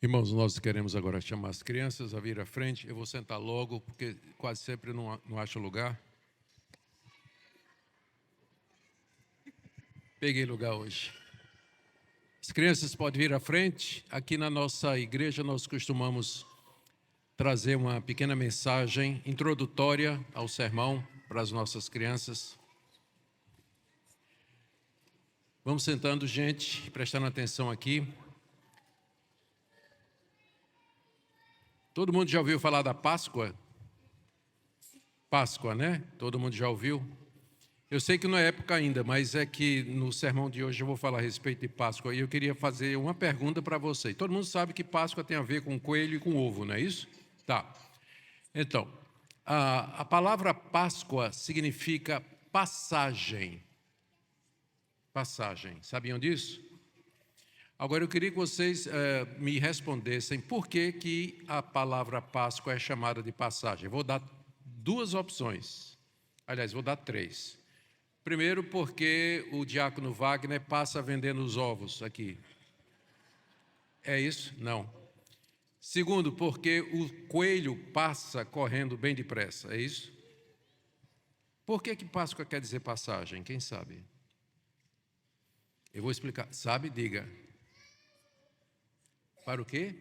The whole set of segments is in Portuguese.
Irmãos, nós queremos agora chamar as crianças a vir à frente. Eu vou sentar logo, porque quase sempre não acho lugar. Peguei lugar hoje. As crianças podem vir à frente. Aqui na nossa igreja nós costumamos trazer uma pequena mensagem introdutória ao sermão para as nossas crianças. Vamos sentando, gente, prestando atenção aqui. Todo mundo já ouviu falar da Páscoa? Páscoa, né? Todo mundo já ouviu? Eu sei que não é época ainda, mas é que no sermão de hoje eu vou falar a respeito de Páscoa e eu queria fazer uma pergunta para vocês. Todo mundo sabe que Páscoa tem a ver com coelho e com ovo, não é isso? Tá. Então, a palavra Páscoa significa passagem. Passagem. Sabiam disso? Agora eu queria que vocês me respondessem por que a palavra Páscoa é chamada de passagem. Eu vou dar duas opções. Aliás, vou dar três. Primeiro, porque o diácono Wagner passa vendendo os ovos aqui. É isso? Não. Segundo, porque o coelho passa correndo bem depressa. É isso? Por que Páscoa quer dizer passagem? Quem sabe? Eu vou explicar. Sabe? Diga. Para o quê?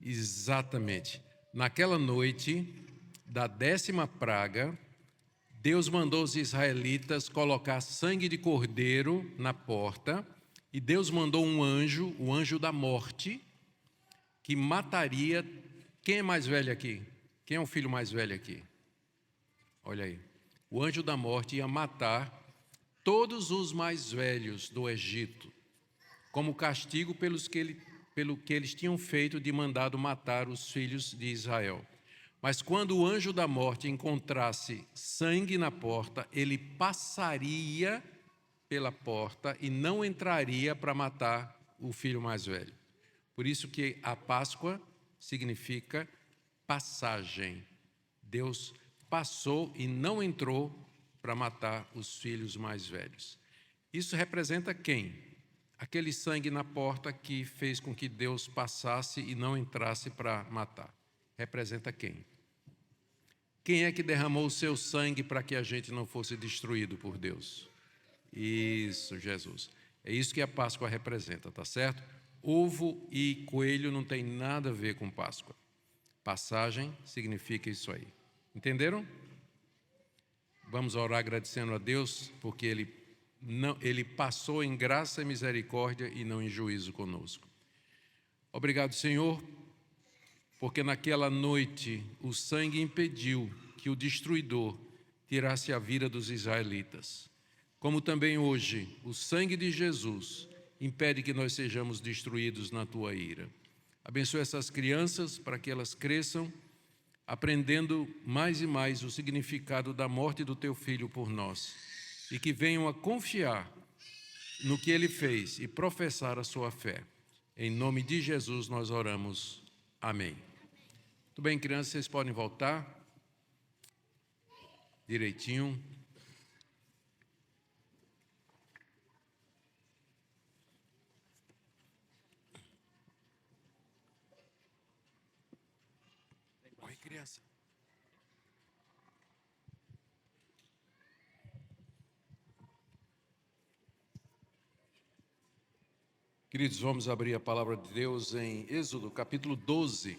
Exatamente. Naquela noite da 10ª praga, Deus mandou os israelitas colocar sangue de cordeiro na porta e Deus mandou um anjo, o anjo da morte, que mataria... Quem é mais velho aqui? Quem é o filho mais velho aqui? Olha aí. O anjo da morte ia matar todos os mais velhos do Egito, como castigo pelo que eles tinham feito de mandado matar os filhos de Israel. Mas quando o anjo da morte encontrasse sangue na porta, ele passaria pela porta e não entraria para matar o filho mais velho. Por isso que a Páscoa significa passagem. Deus passou e não entrou para matar os filhos mais velhos. Isso representa quem? Aquele sangue na porta que fez com que Deus passasse e não entrasse para matar. Representa quem? Quem é que derramou o seu sangue para que a gente não fosse destruído por Deus? Isso, Jesus. É isso que a Páscoa representa, tá certo? Ovo e coelho não tem nada a ver com Páscoa. Passagem significa isso aí. Entenderam? Vamos orar agradecendo a Deus, porque Ele passou em graça e misericórdia e não em juízo conosco. Obrigado, Senhor, porque naquela noite o sangue impediu que o destruidor tirasse a vida dos israelitas. Como também hoje, o sangue de Jesus impede que nós sejamos destruídos na Tua ira. Abençoe essas crianças para que elas cresçam, aprendendo mais e mais o significado da morte do Teu Filho por nós, e que venham a confiar no que Ele fez e professar a sua fé. Em nome de Jesus nós oramos. Amém. Muito bem, crianças, vocês podem voltar direitinho. Oi, criança. Queridos, vamos abrir a palavra de Deus em Êxodo, capítulo 12.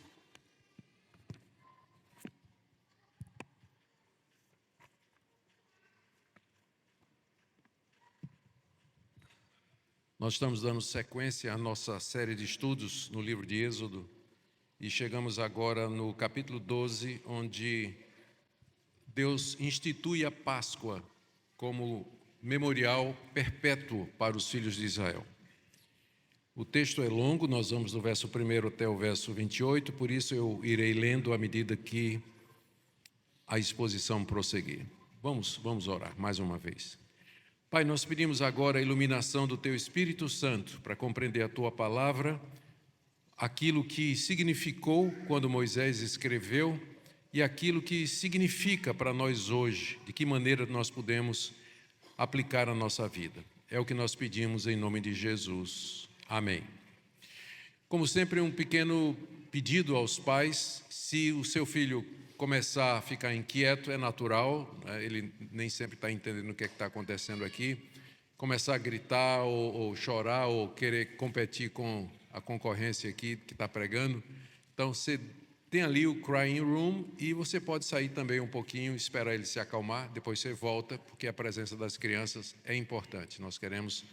Nós estamos dando sequência à nossa série de estudos no livro de Êxodo e chegamos agora no capítulo 12, onde Deus institui a Páscoa como memorial perpétuo para os filhos de Israel. O texto é longo, nós vamos do verso 1 até o verso 28, por isso eu irei lendo à medida que a exposição prosseguir. Vamos orar mais uma vez. Pai, nós pedimos agora a iluminação do Teu Espírito Santo para compreender a Tua palavra, aquilo que significou quando Moisés escreveu e aquilo que significa para nós hoje, de que maneira nós podemos aplicar a nossa vida. É o que nós pedimos em nome de Jesus. Amém. Como sempre, um pequeno pedido aos pais: se o seu filho começar a ficar inquieto, é natural, ele nem sempre está entendendo o que é que está acontecendo aqui, começar a gritar ou chorar ou querer competir com a concorrência aqui que está pregando. Então, você tem ali o crying room e você pode sair também um pouquinho, esperar ele se acalmar, depois você volta, porque a presença das crianças é importante. Nós queremos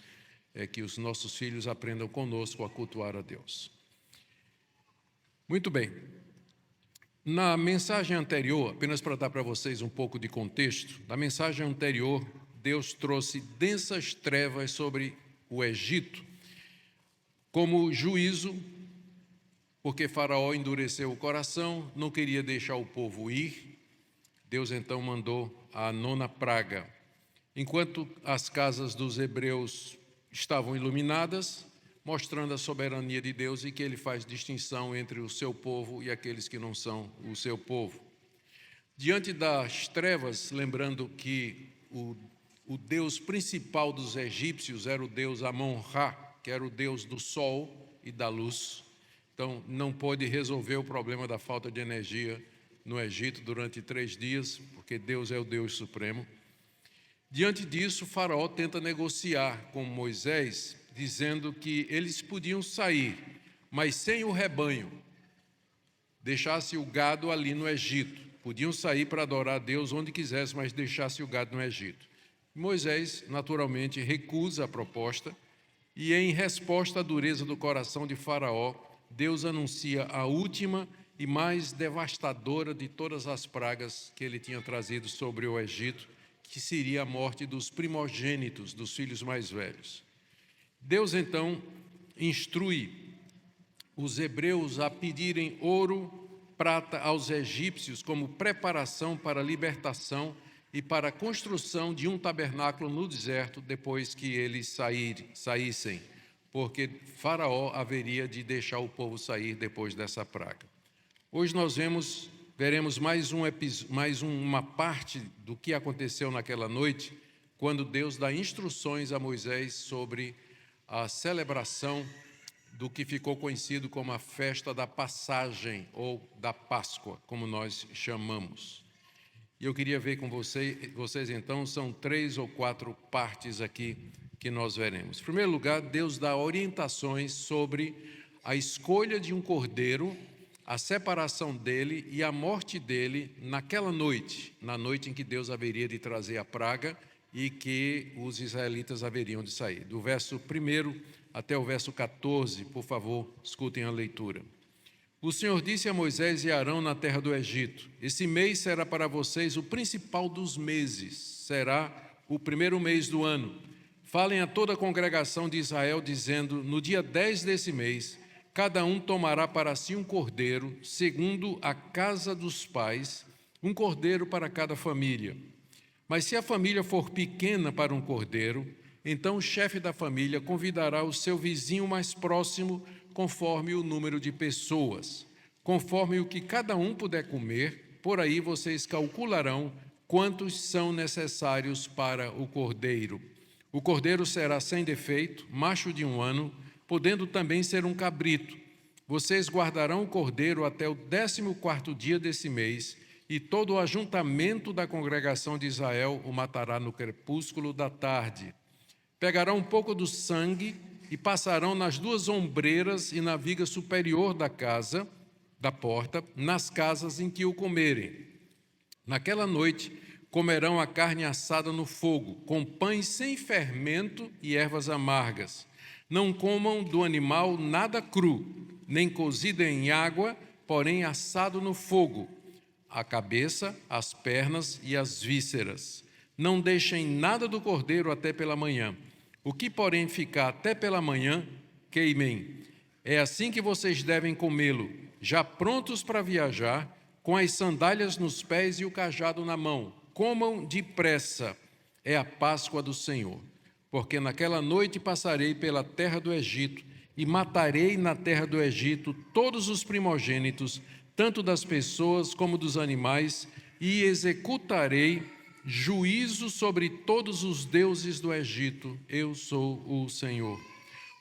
que os nossos filhos aprendam conosco a cultuar a Deus. Muito bem. Na mensagem anterior, apenas para dar para vocês um pouco de contexto, na mensagem anterior, Deus trouxe densas trevas sobre o Egito como juízo, porque Faraó endureceu o coração, não queria deixar o povo ir. Deus então mandou a 9ª praga. Enquanto as casas dos hebreus estavam iluminadas, mostrando a soberania de Deus e que Ele faz distinção entre o seu povo e aqueles que não são o seu povo. Diante das trevas, lembrando que o Deus principal dos egípcios era o Deus Amon-Ra, que era o Deus do sol e da luz. Então, não pôde resolver o problema da falta de energia no Egito durante 3 dias, porque Deus é o Deus supremo. Diante disso, Faraó tenta negociar com Moisés, dizendo que eles podiam sair, mas sem o rebanho, deixasse o gado ali no Egito. Podiam sair para adorar a Deus onde quisesse, mas deixasse o gado no Egito. Moisés, naturalmente, recusa a proposta e, em resposta à dureza do coração de Faraó, Deus anuncia a última e mais devastadora de todas as pragas que ele tinha trazido sobre o Egito, que seria a morte dos primogênitos, dos filhos mais velhos. Deus, então, instrui os hebreus a pedirem ouro, prata aos egípcios como preparação para a libertação e para a construção de um tabernáculo no deserto depois que eles saíssem, porque Faraó haveria de deixar o povo sair depois dessa praga. Hoje nós veremos mais uma parte do que aconteceu naquela noite, quando Deus dá instruções a Moisés sobre a celebração do que ficou conhecido como a festa da passagem ou da Páscoa, como nós chamamos. E eu queria ver com vocês então, são 3 ou 4 partes aqui que nós veremos. Em primeiro lugar, Deus dá orientações sobre a escolha de um cordeiro, a separação dele e a morte dele naquela noite, na noite em que Deus haveria de trazer a praga e que os israelitas haveriam de sair. Do verso 1 até o verso 14, por favor, escutem a leitura. O Senhor disse a Moisés e Arão na terra do Egito: esse mês será para vocês o principal dos meses, será o primeiro mês do ano. Falem a toda a congregação de Israel, dizendo: no dia 10 desse mês, cada um tomará para si um cordeiro, segundo a casa dos pais, um cordeiro para cada família. Mas se a família for pequena para um cordeiro, então o chefe da família convidará o seu vizinho mais próximo, conforme o número de pessoas, conforme o que cada um puder comer. Por aí vocês calcularão quantos são necessários para o cordeiro. O cordeiro será sem defeito, macho de 1 ano, podendo também ser um cabrito. Vocês guardarão o cordeiro até o 14º dia desse mês, e todo o ajuntamento da congregação de Israel o matará no crepúsculo da tarde. Pegarão um pouco do sangue e passarão nas 2 ombreiras e na viga superior da casa, da porta, nas casas em que o comerem. Naquela noite comerão a carne assada no fogo, com pães sem fermento e ervas amargas. Não comam do animal nada cru, nem cozido em água, porém assado no fogo, a cabeça, as pernas e as vísceras. Não deixem nada do cordeiro até pela manhã. O que, porém, ficar até pela manhã, queimem. É assim que vocês devem comê-lo, já prontos para viajar, com as sandálias nos pés e o cajado na mão. Comam depressa, é a Páscoa do Senhor. Porque naquela noite passarei pela terra do Egito e matarei na terra do Egito todos os primogênitos, tanto das pessoas como dos animais, e executarei juízo sobre todos os deuses do Egito. Eu sou o Senhor.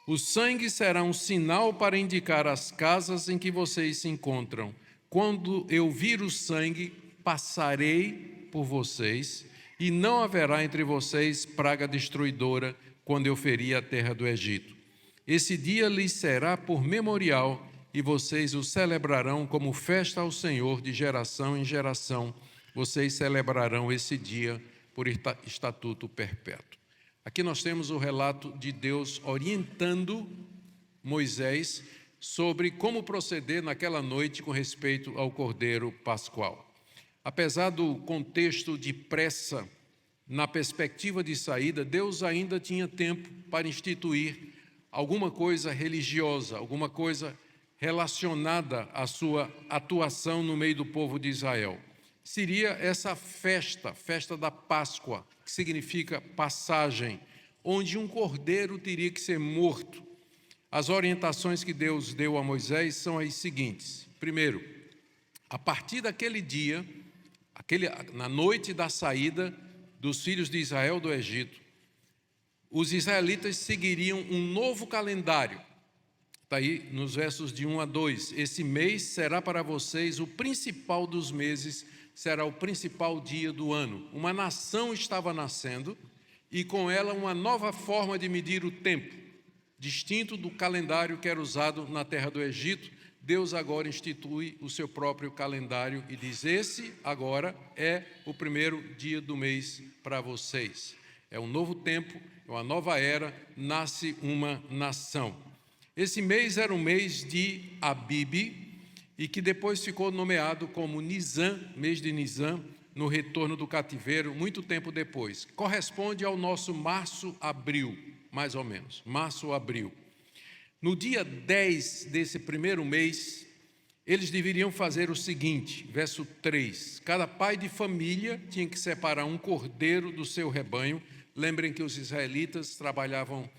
O sangue será um sinal para indicar as casas em que vocês se encontram. Quando eu vir o sangue, passarei por vocês, e não haverá entre vocês praga destruidora quando eu ferir a terra do Egito. Esse dia lhes será por memorial, e vocês o celebrarão como festa ao Senhor de geração em geração. Vocês celebrarão esse dia por estatuto perpétuo. Aqui nós temos o relato de Deus orientando Moisés sobre como proceder naquela noite com respeito ao Cordeiro Pascual. Apesar do contexto de pressa, na perspectiva de saída, Deus ainda tinha tempo para instituir alguma coisa religiosa, alguma coisa relacionada à sua atuação no meio do povo de Israel. Seria essa festa da Páscoa, que significa passagem, onde um cordeiro teria que ser morto. As orientações que Deus deu a Moisés são as seguintes. Primeiro, a partir daquele dia, na noite da saída dos filhos de Israel do Egito, os israelitas seguiriam um novo calendário. Está aí nos versos de 1 a 2. Esse mês será para vocês o principal dos meses, será o principal dia do ano. Uma nação estava nascendo e com ela uma nova forma de medir o tempo, distinto do calendário que era usado na terra do Egito. Deus agora institui o seu próprio calendário e diz: esse agora é o primeiro dia do mês para vocês. É um novo tempo, é uma nova era, nasce uma nação. Esse mês era o mês de Abibe, e que depois ficou nomeado como Nisan, mês de Nisan, no retorno do cativeiro, muito tempo depois. Corresponde ao nosso março-abril, mais ou menos, março-abril. No dia 10 desse primeiro mês, eles deveriam fazer o seguinte, verso 3. Cada pai de família tinha que separar um cordeiro do seu rebanho. Lembrem que os israelitas trabalhavam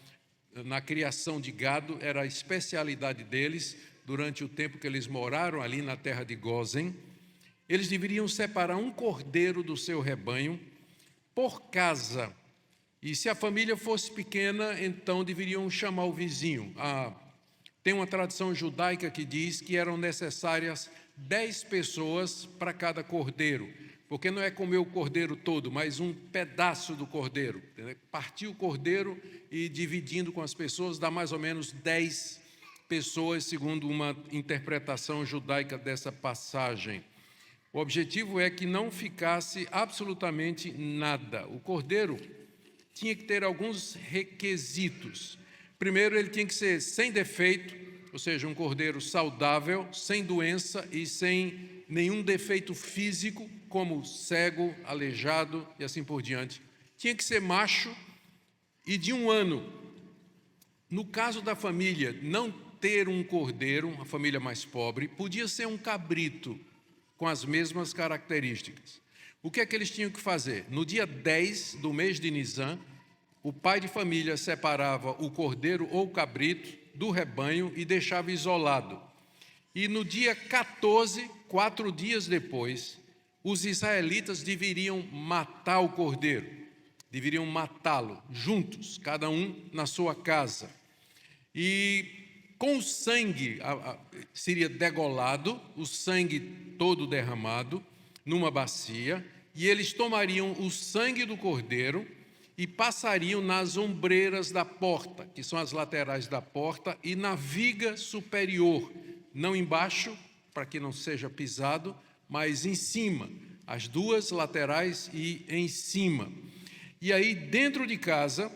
na criação de gado, era a especialidade deles durante o tempo que eles moraram ali na terra de Gósen. Eles deveriam separar um cordeiro do seu rebanho por casa. E se a família fosse pequena, então deveriam chamar o vizinho. Tem uma tradição judaica que diz que eram necessárias 10 pessoas para cada cordeiro, porque não é comer o cordeiro todo, mas um pedaço do cordeiro. Partir o cordeiro e dividindo com as pessoas dá mais ou menos 10 pessoas, segundo uma interpretação judaica dessa passagem. O objetivo é que não ficasse absolutamente nada. O cordeiro tinha que ter alguns requisitos. Primeiro, ele tinha que ser sem defeito, ou seja, um cordeiro saudável, sem doença e sem nenhum defeito físico, como cego, aleijado e assim por diante. Tinha que ser macho e de 1 ano. No caso da família não ter um cordeiro, uma família mais pobre, podia ser um cabrito com as mesmas características. O que é que eles tinham que fazer? No dia 10 do mês de Nisan, o pai de família separava o cordeiro ou o cabrito do rebanho e deixava isolado. E no dia 14, 4 dias depois, os israelitas deveriam matar o cordeiro, deveriam matá-lo juntos, cada um na sua casa. E com o sangue seria degolado, o sangue todo derramado numa bacia, e eles tomariam o sangue do cordeiro e passariam nas ombreiras da porta, que são as laterais da porta, e na viga superior, não embaixo, para que não seja pisado, mas em cima, as 2 laterais e em cima. E aí, dentro de casa,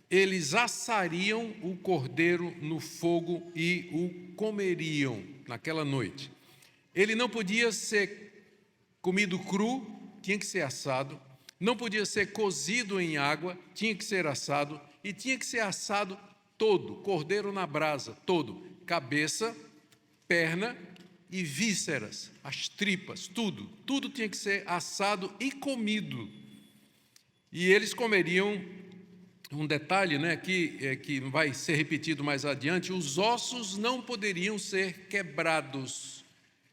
eles assariam o cordeiro no fogo e o comeriam naquela noite. Ele não podia ser comido cru, tinha que ser assado. Não podia ser cozido em água, tinha que ser assado. E tinha que ser assado todo, cordeiro na brasa, todo. Cabeça, perna e vísceras, as tripas, tudo. Tudo tinha que ser assado e comido. E eles comeriam, um detalhe, que vai ser repetido mais adiante, os ossos não poderiam ser quebrados.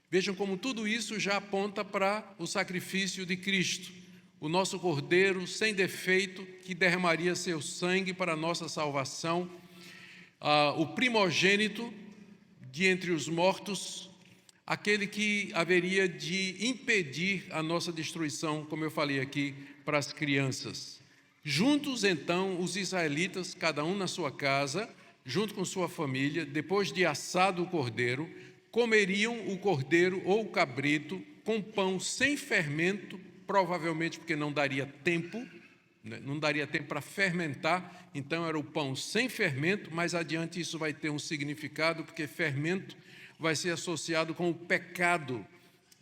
Vejam como tudo isso já aponta para o sacrifício de Cristo, o nosso cordeiro sem defeito, que derramaria seu sangue para a nossa salvação. o primogênito de entre os mortos, aquele que haveria de impedir a nossa destruição, como eu falei aqui, para as crianças. Juntos, então, os israelitas, cada um na sua casa, junto com sua família, depois de assado o cordeiro, comeriam o cordeiro ou o cabrito com pão sem fermento, provavelmente porque não daria tempo, não daria tempo para fermentar, então era o pão sem fermento. Mais adiante isso vai ter um significado, porque fermento vai ser associado com o pecado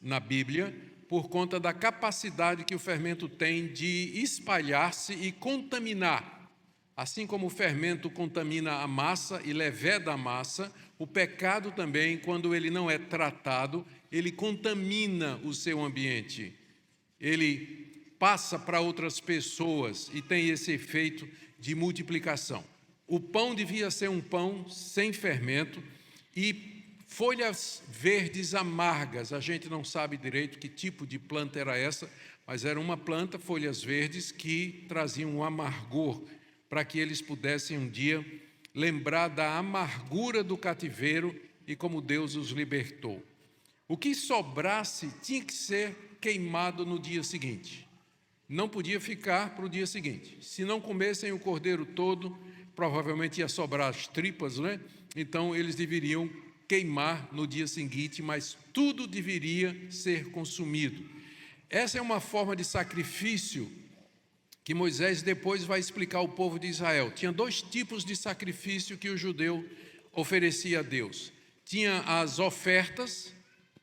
na Bíblia, por conta da capacidade que o fermento tem de espalhar-se e contaminar. Assim como o fermento contamina a massa e leveda a massa, o pecado também, quando ele não é tratado, ele contamina o seu ambiente. Ele passa para outras pessoas e tem esse efeito de multiplicação. O pão devia ser um pão sem fermento e folhas verdes amargas. A gente não sabe direito que tipo de planta era essa, mas era uma planta, folhas verdes, que traziam um amargor, para que eles pudessem um dia lembrar da amargura do cativeiro e como Deus os libertou. O que sobrasse tinha que ser queimado no dia seguinte. Não podia ficar para o dia seguinte. Se não comessem o cordeiro todo, provavelmente ia sobrar as tripas, né? Então eles deveriam queimar no dia seguinte, mas tudo deveria ser consumido. Essa é uma forma de sacrifício que Moisés depois vai explicar ao povo de Israel. Tinha dois tipos de sacrifício que o judeu oferecia a Deus. Tinha as ofertas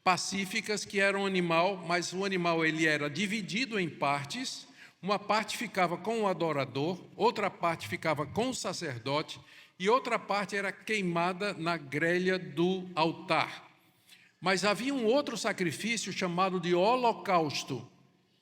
pacíficas, que eram animal, mas o animal ele era dividido em partes. Uma parte ficava com o adorador, outra parte ficava com o sacerdote e outra parte era queimada na grelha do altar. Mas havia um outro sacrifício chamado de holocausto,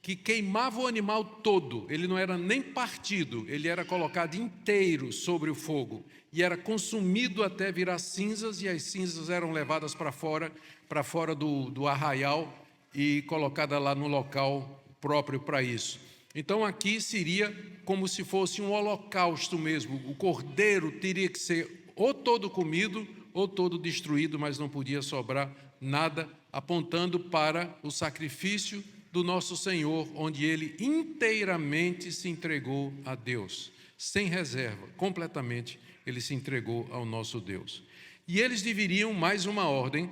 que queimava o animal todo. Ele não era nem partido, ele era colocado inteiro sobre o fogo e era consumido até virar cinzas, e as cinzas eram levadas para fora do arraial e colocada lá no local próprio para isso. Então aqui seria como se fosse um holocausto mesmo. O cordeiro teria que ser ou todo comido ou todo destruído, mas não podia sobrar nada, apontando para o sacrifício do nosso Senhor, onde Ele inteiramente se entregou a Deus, sem reserva, completamente Ele se entregou ao nosso Deus. E eles deveriam, mais uma ordem,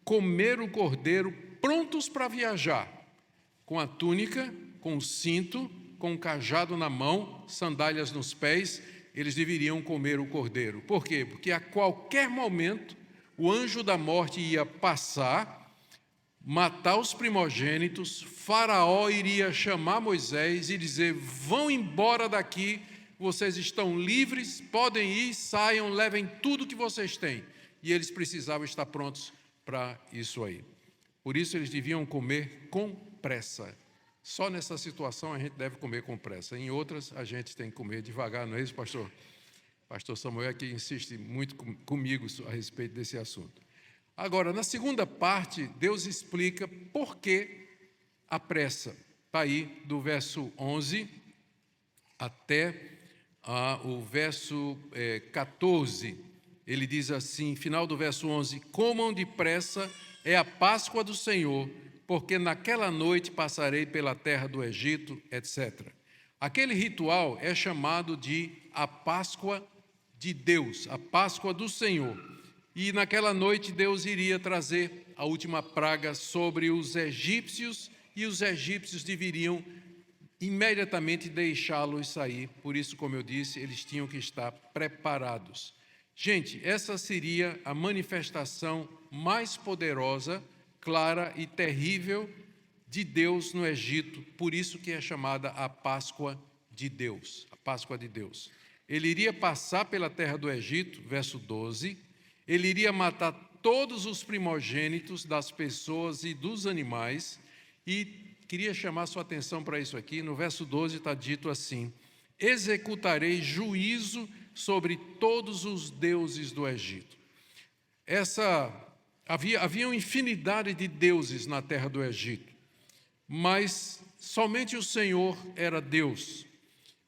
comer o cordeiro prontos para viajar, com a túnica, com o cinto, com o cajado na mão, sandálias nos pés. Eles deveriam comer o cordeiro. Por quê? Porque a qualquer momento o anjo da morte ia passar, matar os primogênitos. Faraó iria chamar Moisés e dizer: vão embora daqui, vocês estão livres, podem ir, saiam, levem tudo que vocês têm. E eles precisavam estar prontos para isso aí. Por isso eles deviam comer com pressa. Só nessa situação a gente deve comer com pressa. Em outras a gente tem que comer devagar, não é isso, pastor? Pastor Samuel aqui insiste muito comigo a respeito desse assunto. Agora, na segunda parte, Deus explica por que a pressa. Está aí do verso 11 até o verso 14. Ele diz assim, final do verso 11: comam depressa, é a Páscoa do Senhor, porque naquela noite passarei pela terra do Egito, etc. Aquele ritual é chamado de a Páscoa de Deus, a Páscoa do Senhor. E naquela noite Deus iria trazer a última praga sobre os egípcios, e os egípcios deveriam imediatamente deixá-los sair. Por isso, como eu disse, eles tinham que estar preparados. Gente, essa seria a manifestação mais poderosa, clara e terrível de Deus no Egito, por isso que é chamada a Páscoa de Deus, a Páscoa de Deus. Ele iria passar pela terra do Egito, verso 12, ele iria matar todos os primogênitos das pessoas e dos animais, e queria chamar sua atenção para isso aqui, no verso 12 está dito assim: executarei juízo sobre todos os deuses do Egito. Havia uma infinidade de deuses na terra do Egito, mas somente o Senhor era Deus.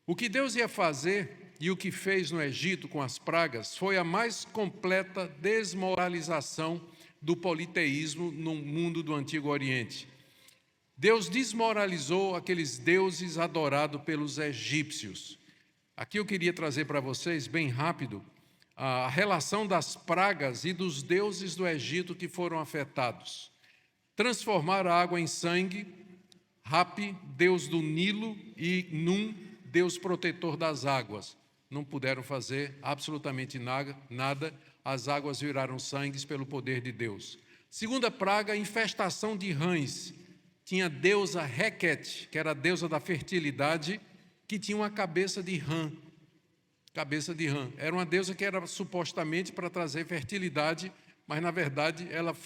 O que Deus ia fazer, e o que fez no Egito com as pragas foi a mais completa desmoralização do politeísmo no mundo do Antigo Oriente. Deus desmoralizou aqueles deuses adorados pelos egípcios. Aqui eu queria trazer para vocês, bem rápido, a relação das pragas e dos deuses do Egito que foram afetados. Transformar a água em sangue, Rapi, deus do Nilo, e Num, deus protetor das águas. Não puderam fazer absolutamente nada, as águas viraram sangue pelo poder de Deus. Segunda praga, infestação de rãs. Tinha a deusa Requete, que era a deusa da fertilidade, que tinha uma cabeça de rã. Cabeça de rã. Era uma deusa que era supostamente para trazer fertilidade, mas na verdade ela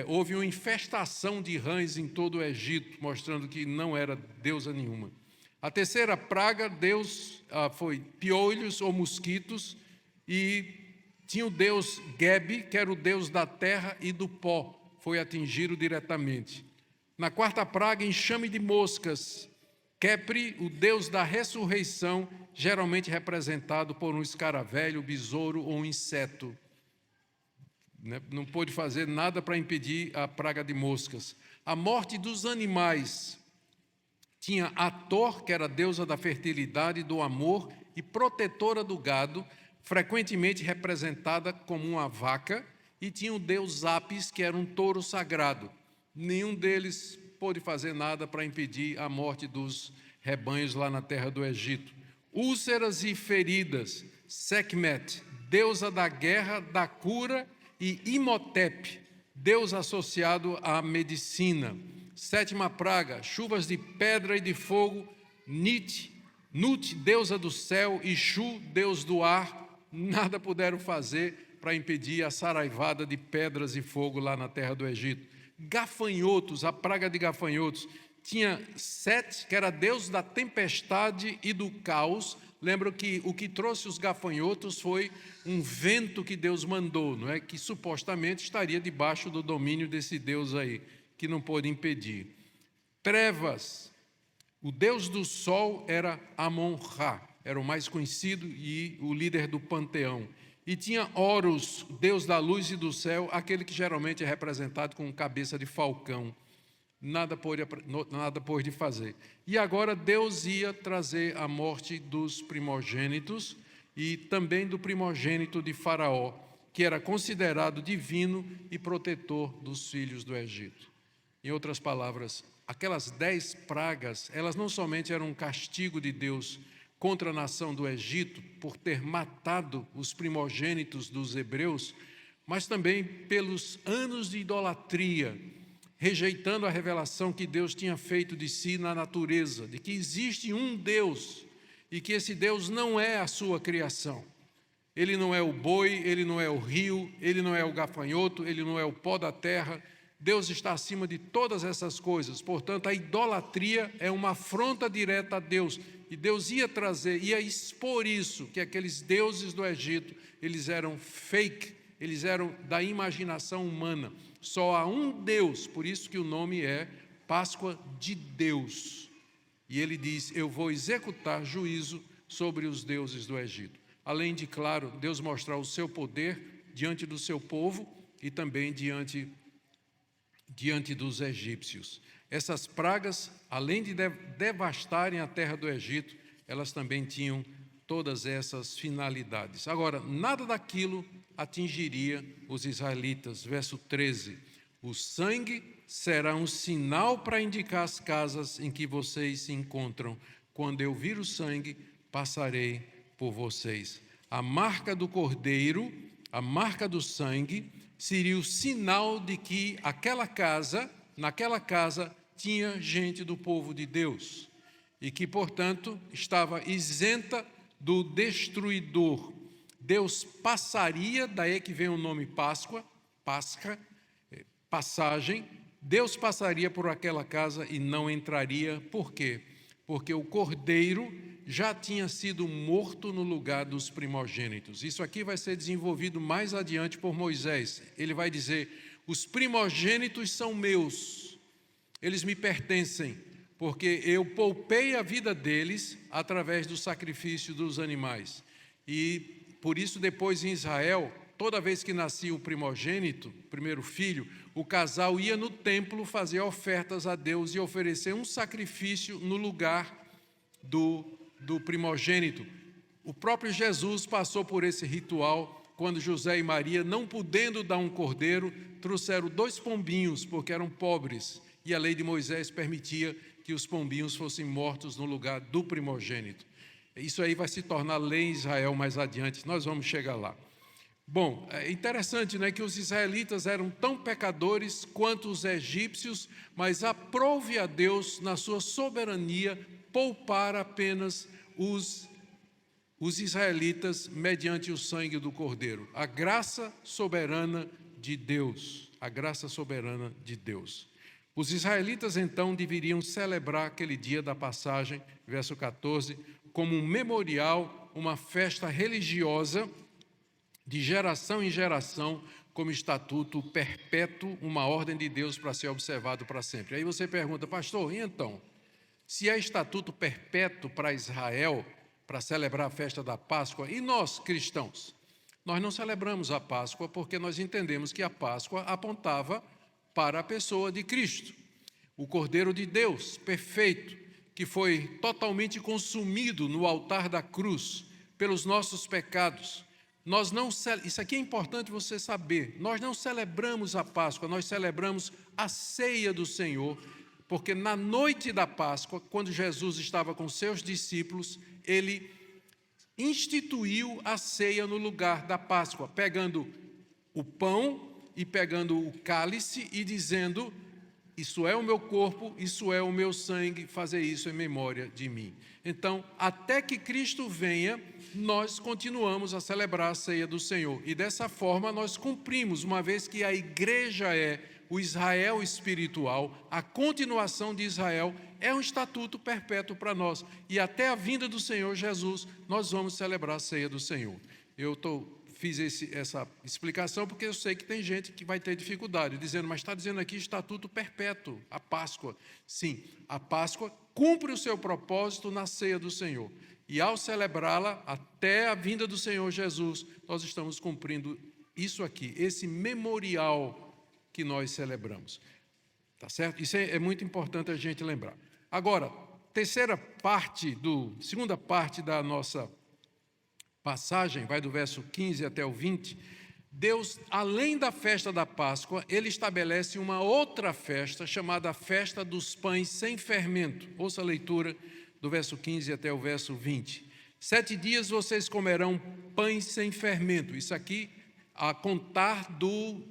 houve uma infestação de rãs em todo o Egito, mostrando que não era deusa nenhuma. A terceira praga, foi piolhos ou mosquitos, e tinha o deus Gebe, que era o deus da terra e do pó, foi atingido diretamente. Na quarta praga, enxame de moscas, Kepri, o deus da ressurreição, geralmente representado por um escaravelho, besouro ou um inseto. Não pôde fazer nada para impedir a praga de moscas. A morte dos animais. Tinha Ator, que era a deusa da fertilidade, do amor e protetora do gado, frequentemente representada como uma vaca, e tinha o deus Apis, que era um touro sagrado. Nenhum deles pôde fazer nada para impedir a morte dos rebanhos lá na terra do Egito. Úlceras e feridas, Sekhmet, deusa da guerra, da cura, e Imhotep, deus associado à medicina. Sétima praga, chuvas de pedra e de fogo, Nut, deusa do céu, e Shu, deus do ar, nada puderam fazer para impedir a saraivada de pedras e fogo lá na terra do Egito. Gafanhotos, a praga de gafanhotos. Tinha Set, que era deus da tempestade e do caos. Lembram que o que trouxe os gafanhotos foi um vento que Deus mandou, não é? Que supostamente estaria debaixo do domínio desse Deus aí, que não pôde impedir. Trevas, o deus do sol era Amon-Ra, era o mais conhecido e o líder do panteão. E tinha Horus, deus da luz e do céu, aquele que geralmente é representado com cabeça de falcão. Nada pôde fazer. E agora Deus ia trazer a morte dos primogênitos e também do primogênito de Faraó, que era considerado divino e protetor dos filhos do Egito. Em outras palavras, aquelas 10 pragas, elas não somente eram um castigo de Deus contra a nação do Egito por ter matado os primogênitos dos hebreus, mas também pelos anos de idolatria, rejeitando a revelação que Deus tinha feito de si na natureza, de que existe um Deus e que esse Deus não é a sua criação. Ele não é o boi, ele não é o rio, ele não é o gafanhoto, ele não é o pó da terra. Deus está acima de todas essas coisas. Portanto, a idolatria é uma afronta direta a Deus. E Deus ia expor isso, que aqueles deuses do Egito, eles eram fake, eles eram da imaginação humana. Só há um Deus, por isso que o nome é Páscoa de Deus. E ele diz, eu vou executar juízo sobre os deuses do Egito. Além de, claro, Deus mostrar o seu poder diante do seu povo e também diante dos egípcios. Essas pragas, além de devastarem a terra do Egito, elas também tinham todas essas finalidades. Agora, nada daquilo atingiria os israelitas. Verso 13, o sangue será um sinal para indicar as casas em que vocês se encontram. Quando eu vir o sangue, passarei por vocês. A marca do cordeiro, a marca do sangue, seria o sinal de que naquela casa, tinha gente do povo de Deus e que, portanto, estava isenta do destruidor. Deus passaria, daí que vem o nome Páscoa, passagem, Deus passaria por aquela casa e não entraria. Por quê? Porque o cordeiro já tinha sido morto no lugar dos primogênitos. Isso aqui vai ser desenvolvido mais adiante por Moisés. Ele vai dizer, os primogênitos são meus, eles me pertencem, porque eu poupei a vida deles através do sacrifício dos animais. E por isso depois em Israel, toda vez que nascia o primogênito, o primeiro filho, o casal ia no templo fazer ofertas a Deus e oferecer um sacrifício no lugar do primogênito. O próprio Jesus passou por esse ritual quando José e Maria, não podendo dar um cordeiro, trouxeram 2 pombinhos, porque eram pobres, e a lei de Moisés permitia que os pombinhos fossem mortos no lugar do primogênito. Isso aí vai se tornar lei em Israel mais adiante, nós vamos chegar lá. Bom, é interessante, né, que os israelitas eram tão pecadores quanto os egípcios, mas aprove a Deus, na sua soberania, poupar apenas os israelitas mediante o sangue do Cordeiro. A graça soberana de Deus, a graça soberana de Deus. Os israelitas, então, deveriam celebrar aquele dia da passagem, verso 14, como um memorial, uma festa religiosa, de geração em geração, como estatuto perpétuo, uma ordem de Deus para ser observado para sempre. Aí você pergunta, pastor, e então? Se é estatuto perpétuo para Israel, para celebrar a festa da Páscoa, e nós, cristãos? Nós não celebramos a Páscoa porque nós entendemos que a Páscoa apontava para a pessoa de Cristo, o Cordeiro de Deus, perfeito, que foi totalmente consumido no altar da cruz pelos nossos pecados. Isso aqui é importante você saber, nós não celebramos a Páscoa, nós celebramos a ceia do Senhor, porque na noite da Páscoa, quando Jesus estava com seus discípulos, ele instituiu a ceia no lugar da Páscoa, pegando o pão e pegando o cálice e dizendo, isso é o meu corpo, isso é o meu sangue, fazer isso em memória de mim. Então, até que Cristo venha, nós continuamos a celebrar a ceia do Senhor. E dessa forma nós cumprimos, uma vez que a igreja é o Israel espiritual, a continuação de Israel é um estatuto perpétuo para nós. E até a vinda do Senhor Jesus, nós vamos celebrar a ceia do Senhor. Fiz essa explicação porque eu sei que tem gente que vai ter dificuldade, dizendo, mas está dizendo aqui estatuto perpétuo, a Páscoa. Sim, a Páscoa cumpre o seu propósito na ceia do Senhor. E ao celebrá-la até a vinda do Senhor Jesus, nós estamos cumprindo isso aqui, esse memorial que nós celebramos. Tá certo? Isso é muito importante a gente lembrar. Agora, segunda parte da nossa passagem, vai do verso 15 até o 20, Deus, além da festa da Páscoa, ele estabelece uma outra festa, chamada Festa dos Pães Sem Fermento. Ouça a leitura do verso 15 até o verso 20. 7 dias vocês comerão pães sem fermento. Isso aqui a contar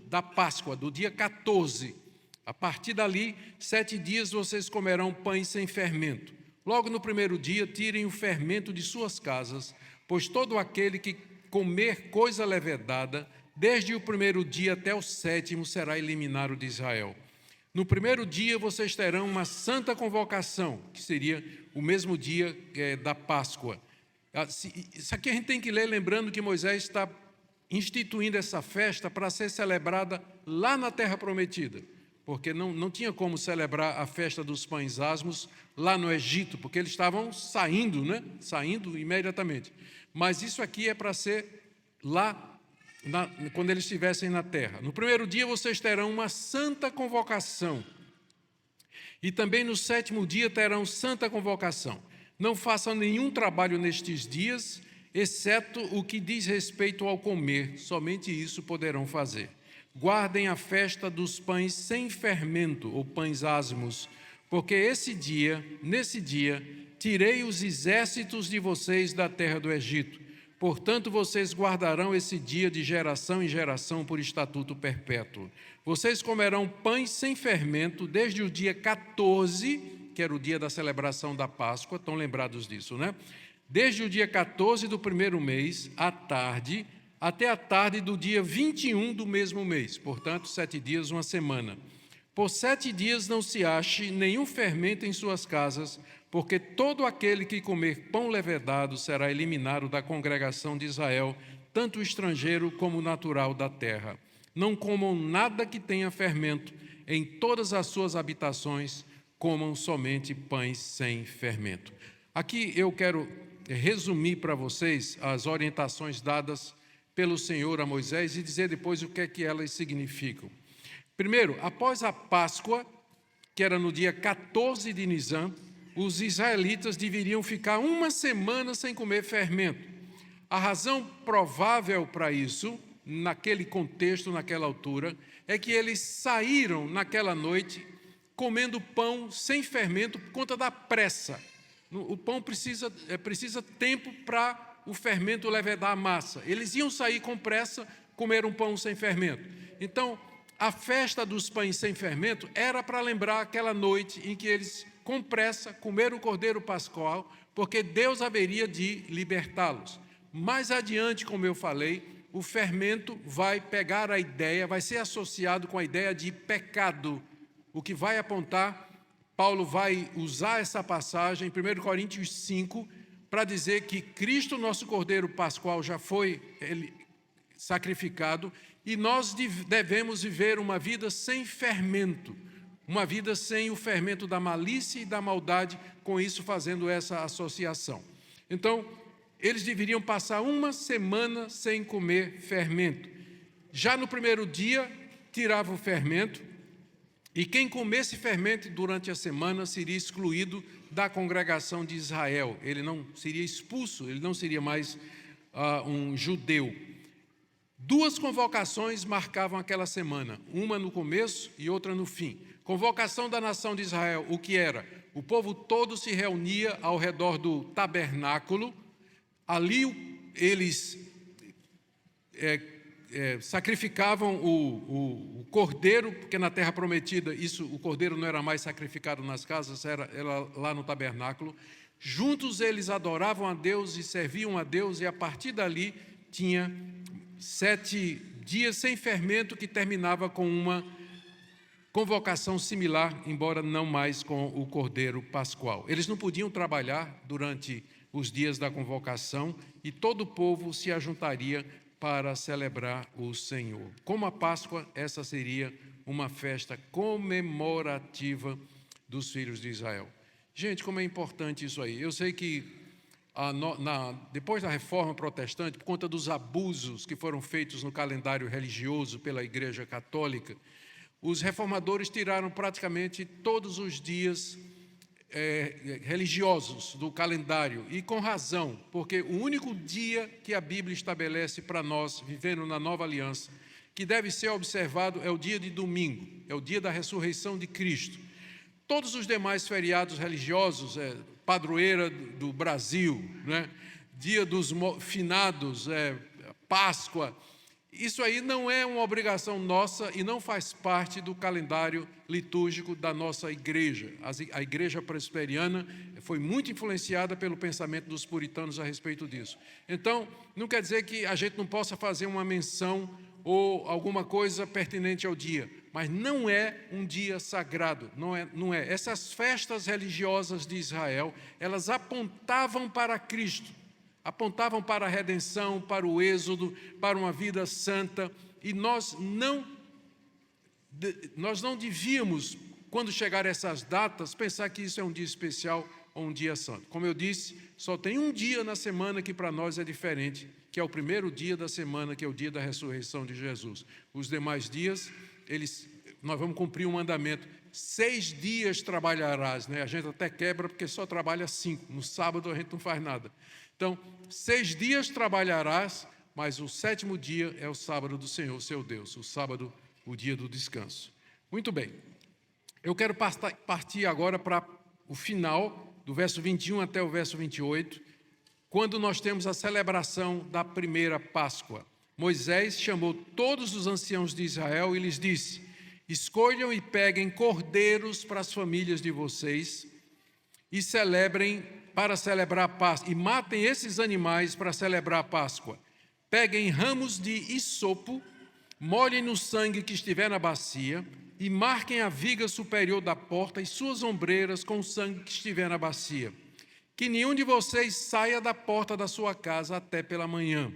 da Páscoa, do dia 14. A partir dali, 7 dias vocês comerão pães sem fermento. Logo no primeiro dia, tirem o fermento de suas casas, pois todo aquele que comer coisa levedada, desde o primeiro dia até o 7º, será eliminado de Israel. No primeiro dia, vocês terão uma santa convocação, que seria o mesmo dia da Páscoa. Isso aqui a gente tem que ler lembrando que Moisés está instituindo essa festa para ser celebrada lá na Terra Prometida, porque não tinha como celebrar a festa dos pães asmos lá no Egito, porque eles estavam saindo, né? Saindo imediatamente. Mas isso aqui é para ser lá, quando eles estivessem na terra. No primeiro dia vocês terão uma santa convocação, e também no 7º dia terão santa convocação. Não façam nenhum trabalho nestes dias, exceto o que diz respeito ao comer, somente isso poderão fazer. Guardem a festa dos pães sem fermento, ou pães asmos, porque nesse dia, tirei os exércitos de vocês da terra do Egito. Portanto, vocês guardarão esse dia de geração em geração por estatuto perpétuo. Vocês comerão pães sem fermento desde o dia 14, que era o dia da celebração da Páscoa, estão lembrados disso, né? Desde o dia 14 do primeiro mês, à tarde, até a tarde do dia 21 do mesmo mês, portanto, 7 dias, uma semana. Por 7 dias não se ache nenhum fermento em suas casas, porque todo aquele que comer pão levedado será eliminado da congregação de Israel, tanto o estrangeiro como o natural da terra. Não comam nada que tenha fermento em todas as suas habitações, comam somente pães sem fermento. Aqui eu quero resumir para vocês as orientações dadas pelo Senhor a Moisés e dizer depois o que é que elas significam. Primeiro, após a Páscoa, que era no dia 14 de Nisan, os israelitas deveriam ficar uma semana sem comer fermento. A razão provável para isso, naquele contexto, naquela altura, é que eles saíram naquela noite comendo pão sem fermento por conta da pressa. O pão precisa tempo para o fermento levedar a massa. Eles iam sair com pressa, comer um pão sem fermento. Então, a festa dos pães sem fermento era para lembrar aquela noite em que eles, com pressa, comeram o cordeiro pascual, porque Deus haveria de libertá-los. Mais adiante, como eu falei, o fermento vai pegar a ideia, vai ser associado com a ideia de pecado, o que vai apontar, Paulo vai usar essa passagem, em 1 Coríntios 5, para dizer que Cristo, nosso cordeiro pascual, já foi sacrificado, e nós devemos viver uma vida sem fermento, uma vida sem o fermento da malícia e da maldade, com isso fazendo essa associação. Então, eles deveriam passar uma semana sem comer fermento. Já no primeiro dia, tirava o fermento, e quem comesse fermento durante a semana seria excluído da congregação de Israel. Ele não seria expulso, ele não seria mais um judeu. Duas convocações marcavam aquela semana, uma no começo e outra no fim. Convocação da nação de Israel, o que era? O povo todo se reunia ao redor do tabernáculo, ali eles sacrificavam o cordeiro, porque na terra prometida o cordeiro não era mais sacrificado nas casas, era lá no tabernáculo. Juntos eles adoravam a Deus e serviam a Deus, e a partir dali tinha 7 dias sem fermento, que terminava com uma convocação similar, embora não mais com o cordeiro pascual. Eles não podiam trabalhar durante os dias da convocação, e todo o povo se ajuntaria para celebrar o Senhor. Como a Páscoa, essa seria uma festa comemorativa dos filhos de Israel. Gente, como é importante isso aí. Eu sei que depois da Reforma Protestante, por conta dos abusos que foram feitos no calendário religioso pela Igreja Católica, os reformadores tiraram praticamente todos os dias religiosos do calendário, e com razão, porque o único dia que a Bíblia estabelece para nós, vivendo na nova aliança, que deve ser observado é o dia de domingo, é o dia da ressurreição de Cristo. Todos os demais feriados religiosos, padroeira do Brasil, né? Dia dos finados, Páscoa, isso aí não é uma obrigação nossa e não faz parte do calendário litúrgico da nossa igreja. A igreja presbiteriana foi muito influenciada pelo pensamento dos puritanos a respeito disso. Então, não quer dizer que a gente não possa fazer uma menção ou alguma coisa pertinente ao dia, mas não é um dia sagrado, não é. Essas festas religiosas de Israel, elas apontavam para Cristo, apontavam para a redenção, para o êxodo, para uma vida santa, e nós não devíamos, quando chegar essas datas, pensar que isso é um dia especial ou um dia santo. Como eu disse, só tem um dia na semana que para nós é diferente, que é o primeiro dia da semana, que é o dia da ressurreição de Jesus. Os demais dias, nós vamos cumprir um mandamento. 6 dias trabalharás, né? A gente até quebra porque só trabalha 5. No sábado a gente não faz nada. Então, 6 dias trabalharás, mas o 7º dia é o sábado do Senhor, seu Deus. O sábado, o dia do descanso. Muito bem. Eu quero partir agora para o final, do verso 21 até o verso 28, quando nós temos a celebração da primeira Páscoa. Moisés chamou todos os anciãos de Israel e lhes disse: escolham e peguem cordeiros para as famílias de vocês e celebrem para celebrar a Páscoa, e matem esses animais para celebrar a Páscoa. Peguem ramos de hisopo, molhem no sangue que estiver na bacia e marquem a viga superior da porta e suas ombreiras com o sangue que estiver na bacia. Que nenhum de vocês saia da porta da sua casa até pela manhã,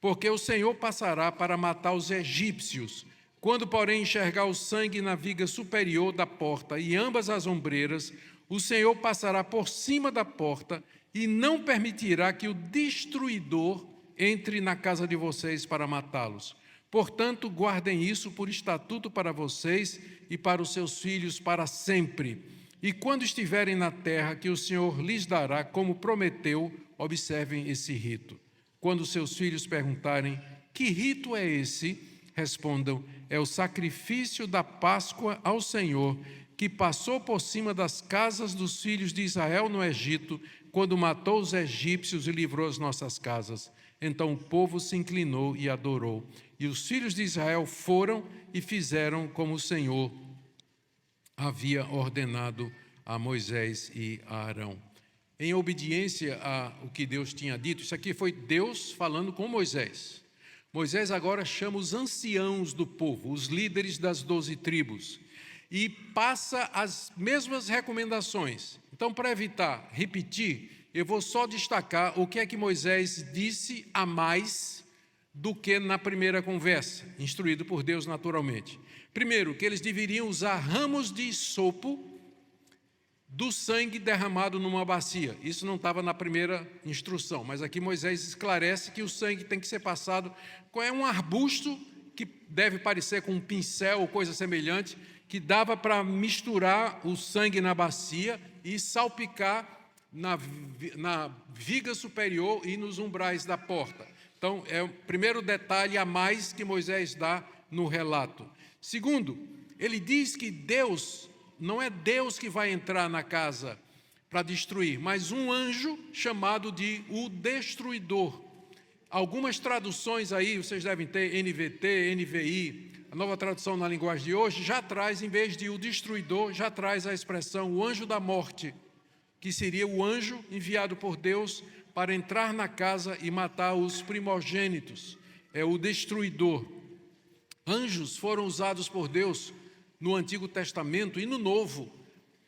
porque o Senhor passará para matar os egípcios Quando, porém, enxergar o sangue na viga superior da porta e ambas as ombreiras, o Senhor passará por cima da porta e não permitirá que o destruidor entre na casa de vocês para matá-los. Portanto, guardem isso por estatuto para vocês e para os seus filhos para sempre. E quando estiverem na terra que o Senhor lhes dará, como prometeu, observem esse rito. Quando seus filhos perguntarem: que rito é esse? Respondam: é o sacrifício da Páscoa ao Senhor, que passou por cima das casas dos filhos de Israel no Egito, quando matou os egípcios e livrou as nossas casas. Então o povo se inclinou e adorou. E os filhos de Israel foram e fizeram como o Senhor havia ordenado a Moisés e a Arão. Em obediência ao que Deus tinha dito, isso aqui foi Deus falando com Moisés. Moisés agora chama os anciãos do povo, os líderes das 12 tribos, e passa as mesmas recomendações. Então, para evitar repetir, eu vou só destacar o que é que Moisés disse a mais do que na primeira conversa, instruído por Deus naturalmente. Primeiro, que eles deveriam usar ramos de hisopo do sangue derramado numa bacia. Isso não estava na primeira instrução, mas aqui Moisés esclarece que o sangue tem que ser passado com um arbusto que deve parecer com um pincel ou coisa semelhante, que dava para misturar o sangue na bacia e salpicar na viga superior e nos umbrais da porta. Então, é o primeiro detalhe a mais que Moisés dá no relato. Segundo, ele diz que Deus, não é Deus que vai entrar na casa para destruir, mas um anjo chamado de o destruidor. Algumas traduções aí, vocês devem ter NVT, NVI, a nova tradução na linguagem de hoje, já traz, em vez de o destruidor, já traz a expressão o anjo da morte, que seria o anjo enviado por Deus para entrar na casa e matar os primogênitos. É o destruidor. Anjos foram usados por Deus no Antigo Testamento e no Novo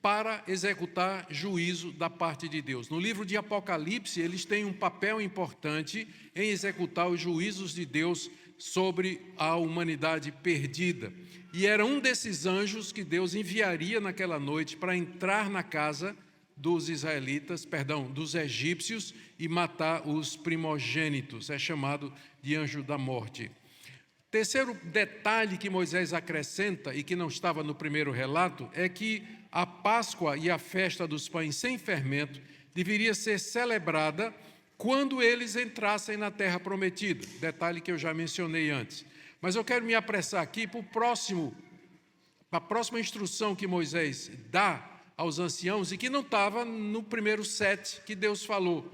para executar juízo da parte de Deus. No livro de Apocalipse, eles têm um papel importante em executar os juízos de Deus sobre a humanidade perdida. E era um desses anjos que Deus enviaria naquela noite para entrar na casa dos israelitas, dos egípcios e matar os primogênitos. É chamado de anjo da morte. Terceiro detalhe que Moisés acrescenta e que não estava no primeiro relato é que a Páscoa e a festa dos pães sem fermento deveria ser celebrada quando eles entrassem na terra prometida. Detalhe que eu já mencionei antes. Mas eu quero me apressar aqui para a próxima instrução que Moisés dá aos anciãos e que não estava no primeiro set que Deus falou.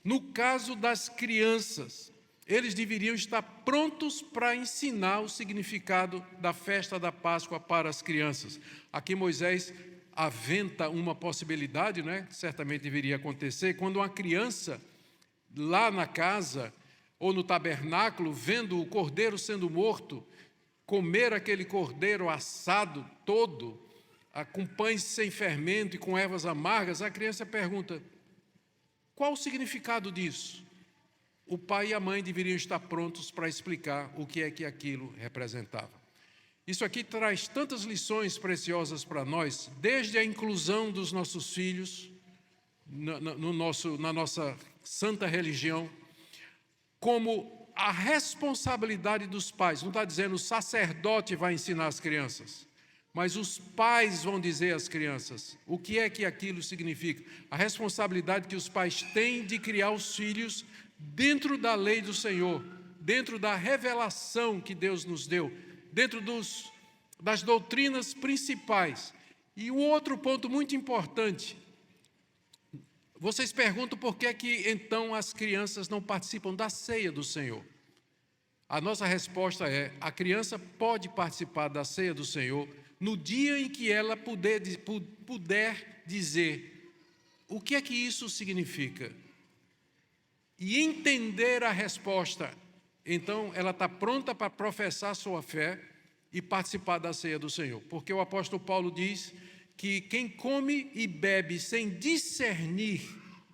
No caso das crianças, eles deveriam estar prontos para ensinar o significado da festa da Páscoa para as crianças. Aqui Moisés aventa uma possibilidade, né, que certamente deveria acontecer, quando uma criança lá na casa ou no tabernáculo, vendo o cordeiro sendo morto, comer aquele cordeiro assado todo, com pães sem fermento e com ervas amargas, a criança pergunta: qual o significado disso? O pai e a mãe deveriam estar prontos para explicar o que é que aquilo representava. Isso aqui traz tantas lições preciosas para nós, desde a inclusão dos nossos filhos na nossa santa religião, como a responsabilidade dos pais. Não está dizendo o sacerdote vai ensinar as crianças, mas os pais vão dizer às crianças o que é que aquilo significa. A responsabilidade que os pais têm de criar os filhos dentro da lei do Senhor, dentro da revelação que Deus nos deu, dentro das doutrinas principais. E um outro ponto muito importante, vocês perguntam por que então as crianças não participam da ceia do Senhor. A nossa resposta é: a criança pode participar da ceia do Senhor no dia em que ela puder dizer o que é que isso significa e entender a resposta. Então ela está pronta para professar sua fé e participar da ceia do Senhor, porque o apóstolo Paulo diz que quem come e bebe sem discernir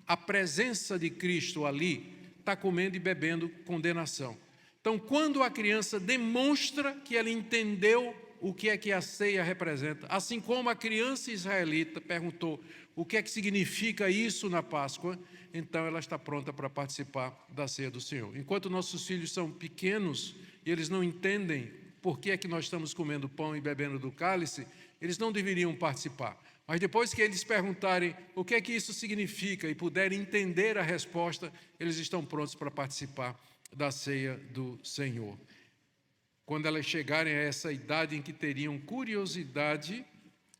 a presença de Cristo ali, está comendo e bebendo condenação. Então, quando a criança demonstra que ela entendeu o que é que a ceia representa, assim como a criança israelita perguntou o que é que significa isso na Páscoa, então ela está pronta para participar da ceia do Senhor. Enquanto nossos filhos são pequenos e eles não entendem por que é que nós estamos comendo pão e bebendo do cálice, eles não deveriam participar. Mas depois que eles perguntarem o que é que isso significa e puderem entender a resposta, eles estão prontos para participar da ceia do Senhor. Quando elas chegarem a essa idade em que teriam curiosidade,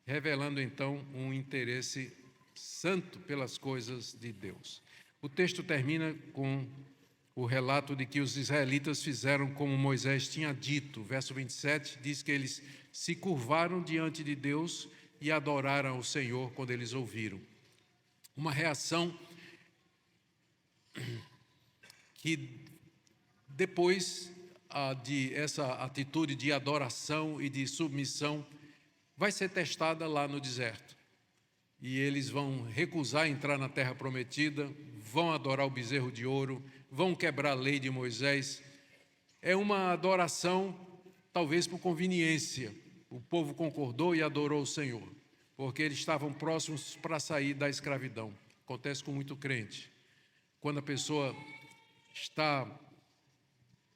revelando então um interesse santo pelas coisas de Deus. O texto termina com o relato de que os israelitas fizeram como Moisés tinha dito. Verso 27 diz que eles se curvaram diante de Deus e adoraram o Senhor quando eles ouviram. Uma reação que depois de essa atitude de adoração e de submissão vai ser testada lá no deserto. E eles vão recusar entrar na terra prometida, vão adorar o bezerro de ouro, vão quebrar a lei de Moisés. É uma adoração, talvez por conveniência. O povo concordou e adorou o Senhor, porque eles estavam próximos para sair da escravidão. Acontece com muito crente. Quando a pessoa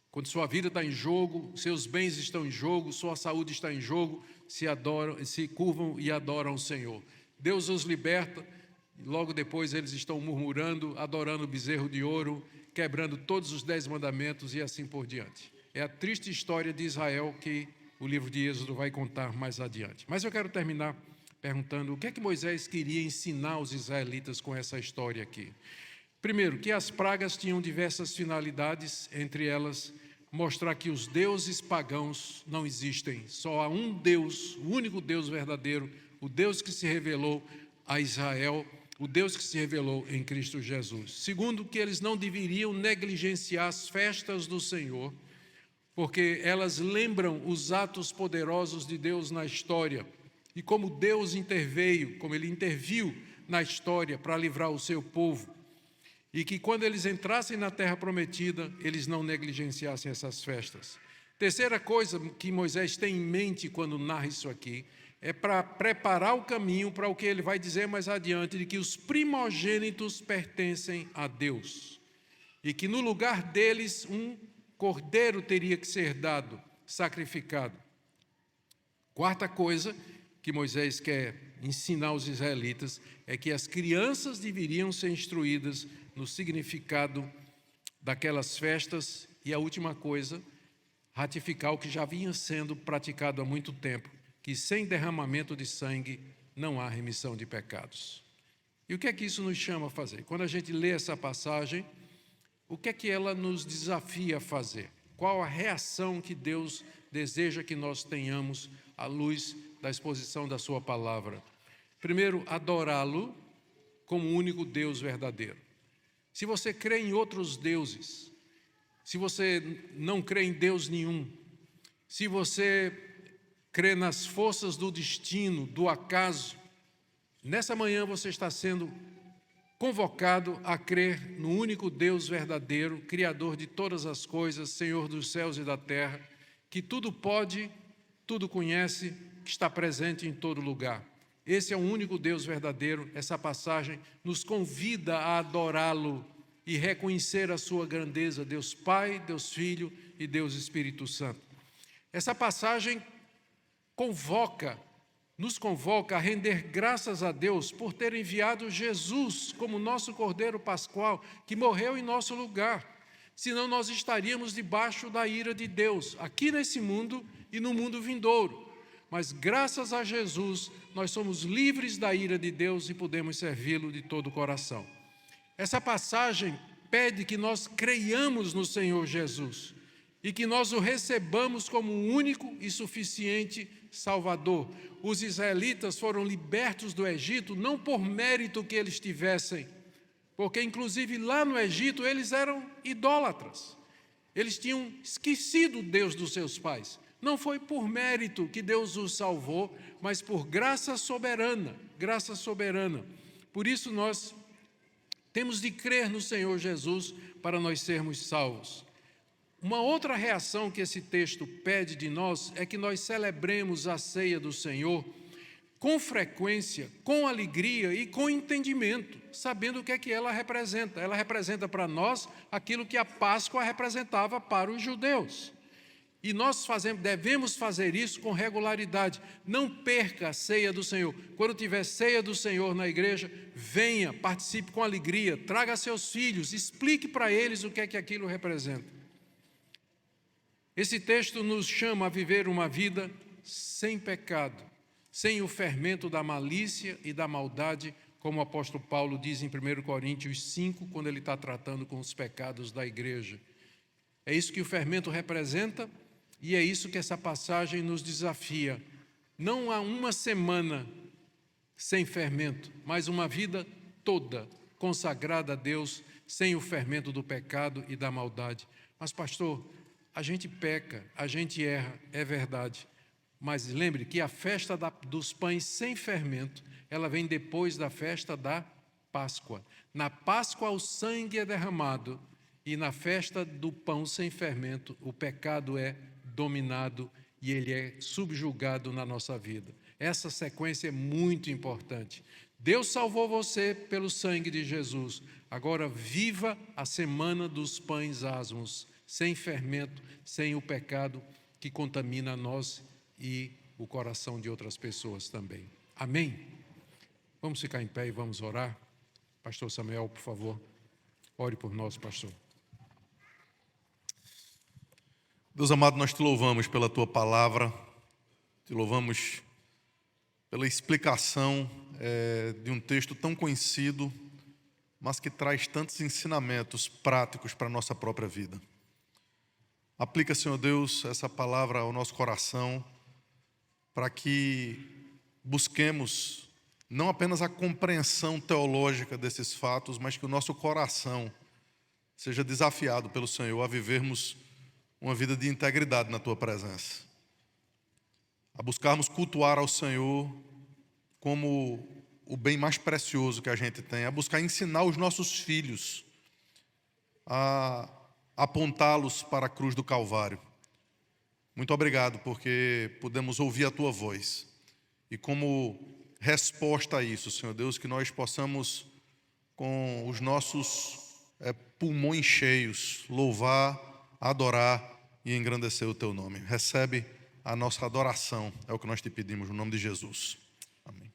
quando sua vida está em jogo, seus bens estão em jogo, sua saúde está em jogo, se curvam e adoram o Senhor. Deus os liberta, e logo depois eles estão murmurando, adorando o bezerro de ouro, quebrando todos os 10 mandamentos e assim por diante. É a triste história de Israel que o livro de Êxodo vai contar mais adiante. Mas eu quero terminar perguntando o que é que Moisés queria ensinar aos israelitas com essa história aqui. Primeiro, que as pragas tinham diversas finalidades, entre elas mostrar que os deuses pagãos não existem. Só há um Deus, o único Deus verdadeiro, o Deus que se revelou a Israel, o Deus que se revelou em Cristo Jesus. Segundo, que eles não deveriam negligenciar as festas do Senhor, porque elas lembram os atos poderosos de Deus na história e como Deus interveio, como Ele interviu na história para livrar o seu povo. E que quando eles entrassem na terra prometida, eles não negligenciassem essas festas. Terceira coisa que Moisés tem em mente quando narra isso aqui, é para preparar o caminho para o que ele vai dizer mais adiante, de que os primogênitos pertencem a Deus. E que no lugar deles, um cordeiro teria que ser dado, sacrificado. Quarta coisa que Moisés quer ensinar aos israelitas é que as crianças deveriam ser instruídas no significado daquelas festas. E a última coisa, ratificar o que já vinha sendo praticado há muito tempo, que sem derramamento de sangue não há remissão de pecados. E o que é que isso nos chama a fazer? Quando a gente lê essa passagem, o que é que ela nos desafia a fazer? Qual a reação que Deus deseja que nós tenhamos à luz da exposição da sua palavra? Primeiro, adorá-lo como o único Deus verdadeiro. Se você crê em outros deuses, se você não crê em Deus nenhum, se você crê nas forças do destino, do acaso, nessa manhã você está sendo convocado a crer no único Deus verdadeiro, Criador de todas as coisas, Senhor dos céus e da terra, que tudo pode, tudo conhece, que está presente em todo lugar. Esse é o único Deus verdadeiro. Essa passagem nos convida a adorá-lo e reconhecer a sua grandeza, Deus Pai, Deus Filho e Deus Espírito Santo. Essa passagem nos convoca a render graças a Deus por ter enviado Jesus como nosso Cordeiro Pascual, que morreu em nosso lugar. Senão nós estaríamos debaixo da ira de Deus, aqui nesse mundo e no mundo vindouro. Mas graças a Jesus, nós somos livres da ira de Deus e podemos servi-lo de todo o coração. Essa passagem pede que nós creiamos no Senhor Jesus e que nós o recebamos como um único e suficiente Salvador. Os israelitas foram libertos do Egito não por mérito que eles tivessem, porque inclusive lá no Egito eles eram idólatras. Eles tinham esquecido o Deus dos seus pais. Não foi por mérito que Deus os salvou, mas por graça soberana, graça soberana. Por isso nós temos de crer no Senhor Jesus para nós sermos salvos. Uma outra reação que esse texto pede de nós é que nós celebremos a ceia do Senhor com frequência, com alegria e com entendimento, sabendo o que é que ela representa. Ela representa para nós aquilo que a Páscoa representava para os judeus. E nós devemos fazer isso com regularidade. Não perca a ceia do Senhor. Quando tiver ceia do Senhor na igreja, venha, participe com alegria, traga seus filhos, explique para eles o que é que aquilo representa. Esse texto nos chama a viver uma vida sem pecado, sem o fermento da malícia e da maldade, como o apóstolo Paulo diz em 1 Coríntios 5, quando ele está tratando com os pecados da igreja. É isso que o fermento representa e é isso que essa passagem nos desafia. Não há uma semana sem fermento, mas uma vida toda consagrada a Deus, sem o fermento do pecado e da maldade. Mas, pastor, a gente peca, a gente erra, é verdade. Mas lembre que a festa dos pães sem fermento, ela vem depois da festa da Páscoa. Na Páscoa o sangue é derramado e na festa do pão sem fermento o pecado é dominado e ele é subjugado na nossa vida. Essa sequência é muito importante. Deus salvou você pelo sangue de Jesus. Agora viva a semana dos pães asmos, sem fermento, sem o pecado que contamina nós e o coração de outras pessoas também. Amém? Vamos ficar em pé e vamos orar? Pastor Samuel, por favor, ore por nós, pastor. Deus amado, nós te louvamos pela tua palavra, te louvamos pela explicação de um texto tão conhecido, mas que traz tantos ensinamentos práticos para a nossa própria vida. Aplica, Senhor Deus, essa palavra ao nosso coração, para que busquemos não apenas a compreensão teológica desses fatos, mas que o nosso coração seja desafiado pelo Senhor a vivermos uma vida de integridade na tua presença, a buscarmos cultuar ao Senhor como o bem mais precioso que a gente tem, a buscar ensinar os nossos filhos a apontá-los para a cruz do Calvário. Muito obrigado porque pudemos ouvir a tua voz e como resposta a isso, Senhor Deus, que nós possamos com os nossos pulmões cheios louvar, adorar e engrandecer o teu nome. Recebe a nossa adoração, é o que nós te pedimos no nome de Jesus. Amém.